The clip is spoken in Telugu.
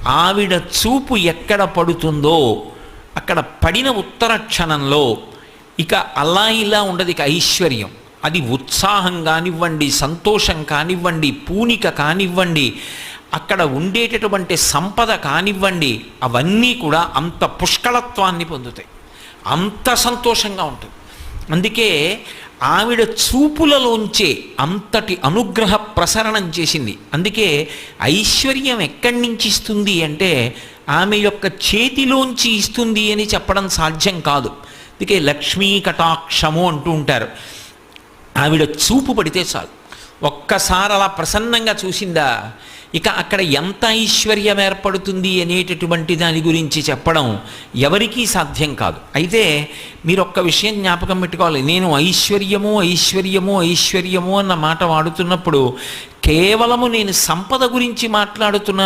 ఆవిడ చూపు ఎక్కడ పడుతుందో అక్కడ పడిన ఉత్తర క్షణంలో ఇక అలా ఇలా ఉండదు, ఇక ఐశ్వర్యం. అది ఉత్సాహం కానివ్వండి, సంతోషం కానివ్వండి, పూనిక కానివ్వండి, అక్కడ ఉండేటటువంటి సంపద కానివ్వండి, అవన్నీ కూడా అంత పుష్కళత్వాన్ని పొందుతాయి, అంత సంతోషంగా ఉంటుంది. అందుకే ఆవిడ చూపులలోంచే అంతటి అనుగ్రహ ప్రసరణం చేసింది. అందుకే ఐశ్వర్యం ఎక్కడి నుంచి ఇస్తుంది అంటే ఆమె యొక్క చేతిలోంచి ఇస్తుంది అని చెప్పడం సాధ్యం కాదు. అందుకే లక్ష్మీ కటాక్షము అంటూ ఉంటారు. ఆవిడ చూపు పడితే చాలు, ఒక్కసారి అలా ప్రసన్నంగా చూసిందా, ఇక అక్కడ ఎంత ఐశ్వర్యం ఏర్పడుతుంది అనేటటువంటి దాని గురించి చెప్పడం ఎవరికీ సాధ్యం కాదు. అయితే మీరు ఒక్క విషయం జ్ఞాపకం పెట్టుకోవాలి, నేను ఐశ్వర్యము ఐశ్వర్యము ఐశ్వర్యము అన్న మాట వాడుతున్నప్పుడు కేవలము నేను సంపద గురించి మాట్లాడుతున్నా